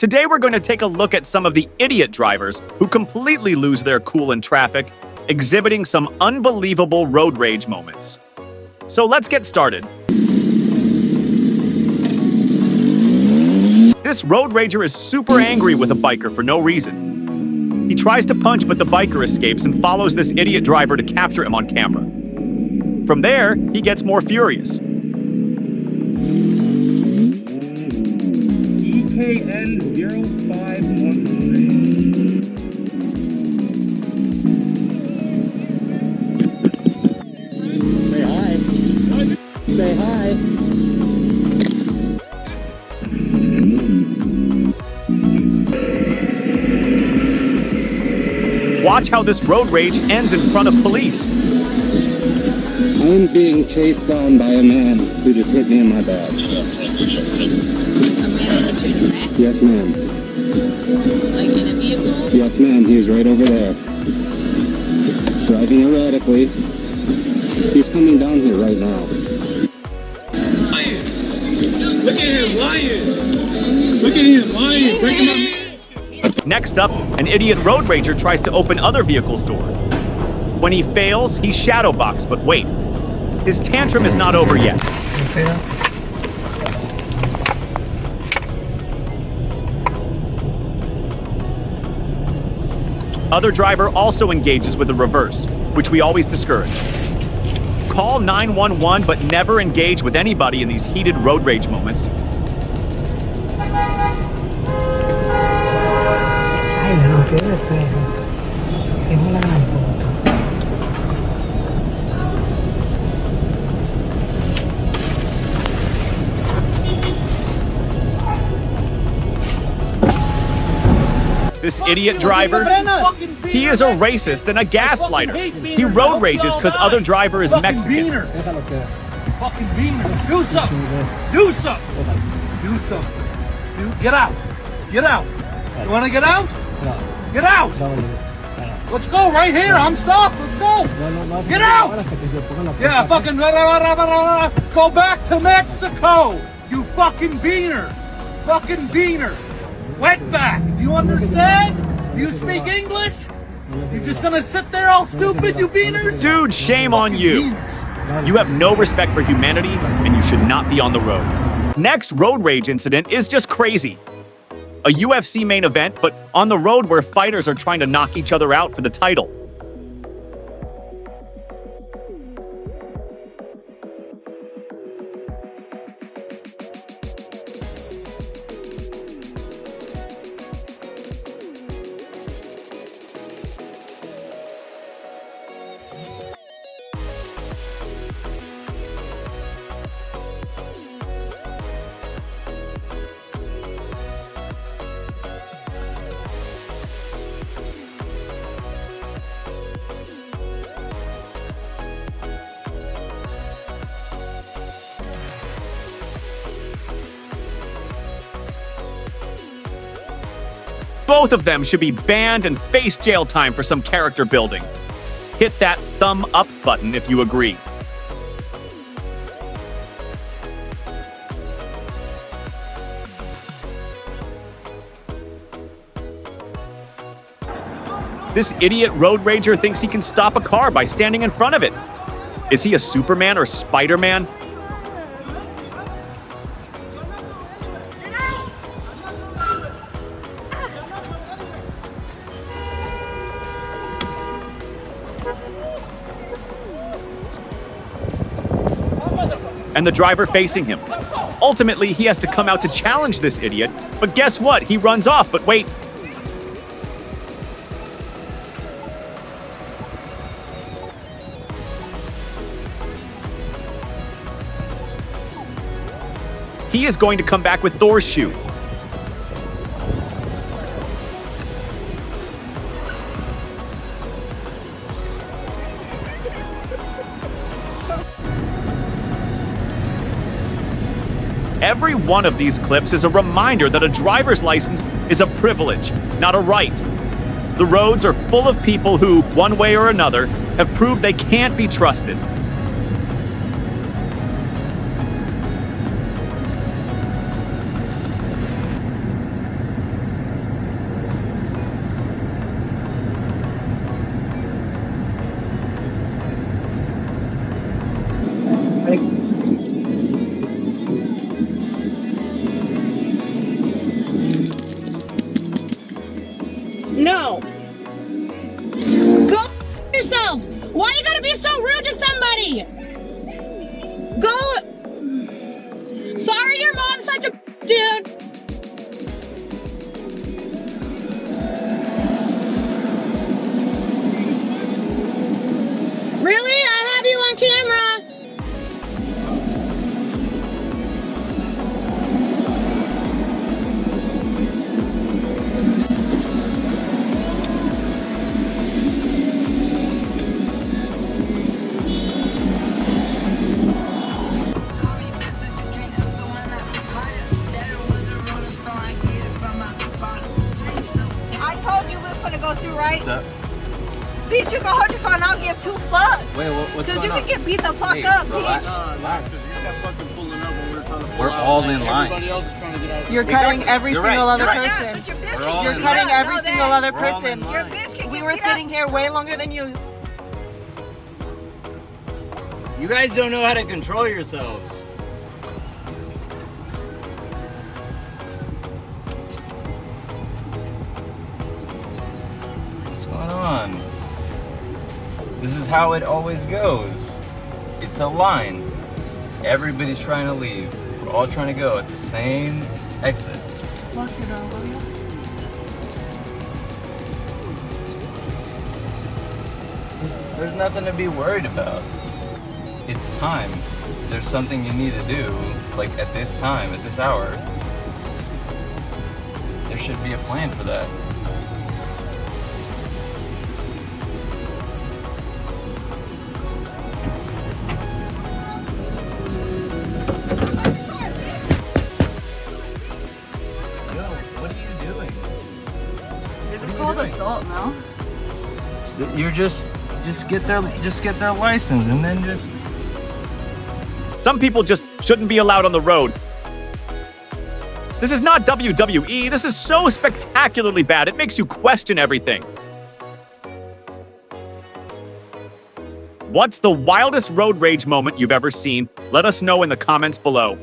Today we're going to take a look at some of the idiot drivers who completely lose their cool in traffic, exhibiting some unbelievable road rage moments. So let's get started. This road rager is super angry with a biker for no reason. He tries to punch, but the biker escapes and follows this idiot driver to capture him on camera. From there, he gets more furious. EKN 0513. Say hi. Say hi. Watch how this road rage ends in front of police. I am being chased down by a man who just hit me in my back. A man that hit you in your back? Yes, ma'am. Like in a vehicle? Yes, ma'am. He was right over there. Driving erratically. He's coming down here right now. Look at him lying. Look at him lying. Breaking my. Next up, an idiot road rager tries to open other vehicles' door. When he fails, he's shadowboxed, but wait. His tantrum is not over yet. Other driver also engages with the reverse, which we always discourage. Call 911, but never engage with anybody in these heated road rage moments. Ay, no, qué despejo. Es una gran puta. This idiot driver, he is a racist and a gaslighter. He road rages because other driver is Mexican. Déjalo que. Fucking beaner. Do something. Do something. Do something. Get out. Get out. You want to get out? No, Get out. no, no. Let's go right here. I'm stopped. Let's go. No, Get out! hasta que se pongan la Yeah, puerta. fucking go back to Mexico. You fucking beaner. Fucking beaner. Wetback. You understand? You speak English? You just gonna sit there all stupid, you beaners? Dude, shame on you. You have no respect for humanity, and you should not be on the road. Next road rage incident is just crazy. A UFC main event, but on the road where fighters are trying to knock each other out for the title. Both of them should be banned and face jail time for some character building. Hit that thumb up button if you agree. This idiot road rager thinks he can stop a car by standing in front of it. Is he a Superman or Spider-Man? And the driver facing him. Ultimately, he has to come out to challenge this idiot, but guess what? He runs off, but wait. He is going to come back with Thor's shoe. Every one of these clips is a reminder that a driver's license is a privilege, not a right. The roads are full of people who, one way or another, have proved they can't be trusted. No. Go yourself. Why you gotta be so rude to somebody? Go. Sorry, your mom's such a dude. Really? I have you on camera. I told you we was gonna go through, right? Bitch, you go hold your phone. I don't give two fucks. Wait, what's Cause going you on? can get beat the fuck up, bitch. We're all in line. You're cutting every single other Yeah, person. but your bitch We're can all get in beat line. Cutting up. every Know single that. other We're all in person. line. Your bitch can We get were beat sitting up. here way longer than you. You guys don't know how to control yourselves. What's going on? This is how it always goes. It's a line. Everybody's trying to leave. We're all trying to go at the same exit. There's nothing to be worried about. It's time. There's something you need to do, like at this time, at this hour. There should be a plan for that. Yo, what are you doing? This is called assault, no? You're just get their license and then just. Some people just shouldn't be allowed on the road. This is not WWE. This is so spectacularly bad. It makes you question everything. What's the wildest road rage moment you've ever seen? Let us know in the comments below.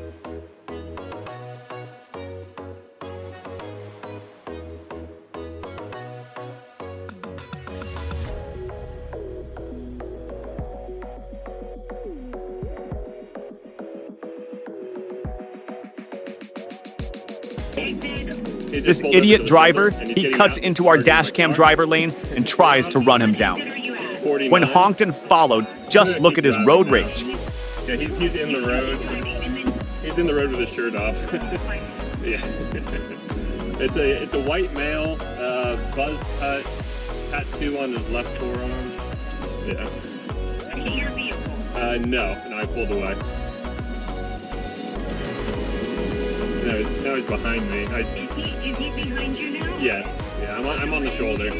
This idiot driver, he cuts into our dash cam driver lane and tries to run him down. When honked and followed, just look at his road rage. Yeah, he's in the road. He's in the road with his shirt off. Yeah. It's a white male, buzz cut, tattoo on his left forearm. Yeah. No, I pulled away. Now he's behind me. Is he behind you now? Yes. Yeah, I'm on the shoulder.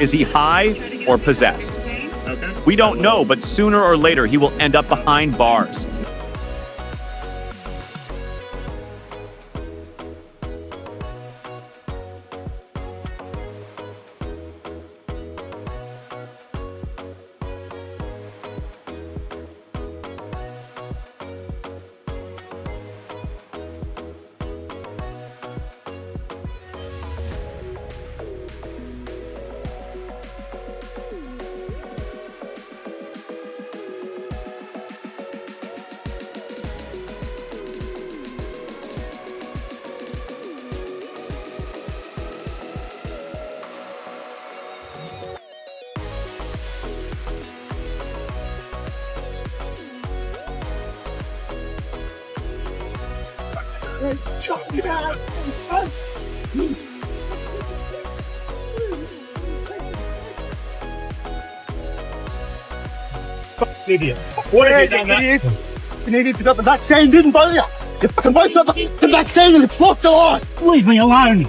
Is he high or possessed? Okay. We don't know, but sooner or later he will end up behind bars. Idiot. What have you done that? An idiot got the vaccine, didn't bother you. You fucking both got the vaccine and it's lost your life. Leave me alone.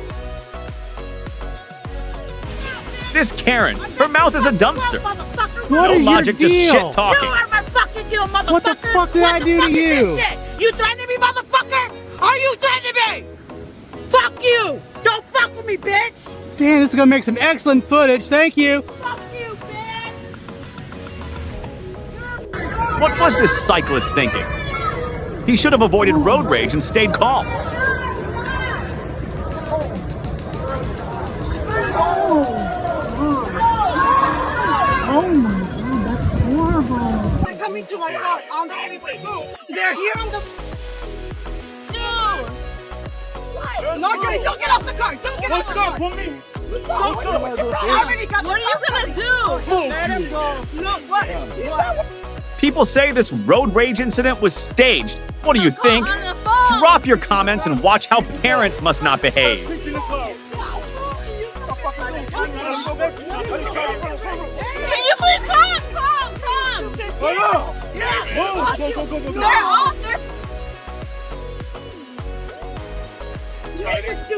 This Karen, her mouth is a dumpster. What No is logic, your just deal? shit talking. You are my fucking deal, motherfucker. What the fuck did I do to you? You threatening me, motherfucker? Are you threatening me? Fuck you. Don't fuck with me, bitch. Damn, this is gonna make some excellent footage. Thank you. Fuck you, bitch. What was this cyclist thinking? He should have avoided road rage and stayed calm. They're coming to my car on the freeway. They're here on the. Dude! No, Johnny, don't get off the car. Don't get off the car. What's up? What's your problem? What are you gonna do? Let him go. No, what? People say this road rage incident was staged. What do you think? Drop your comments and watch how parents must not behave. Can you please come? They're off.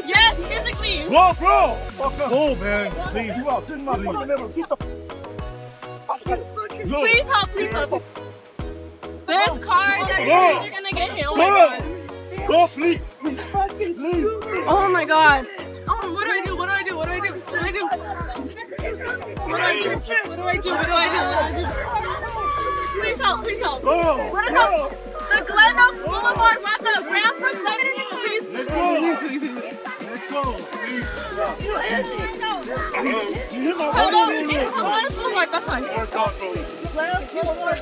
Yes, physically. Bro, oh man, please. Please help. There's cars that are gonna get hit. Oh my god. Go, please. Oh my god. What do I do? Please help. What is up? The Glen Oaks Boulevard, the Grand Glen, please. Hello?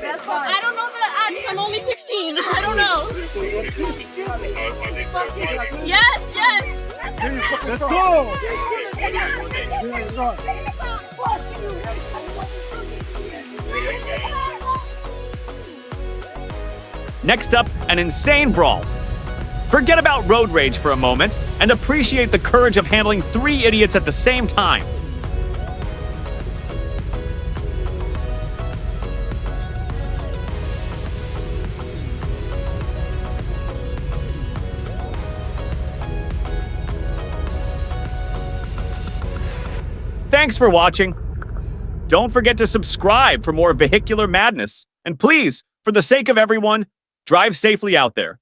That's fine. I don't know the address. I'm only 16. I don't know. Yes. Let's go. Next up, an insane brawl. Forget about road rage for a moment and appreciate the courage of handling 3 idiots at the same time. Thanks for watching. Don't forget to subscribe for more vehicular madness. And please, for the sake of everyone, drive safely out there.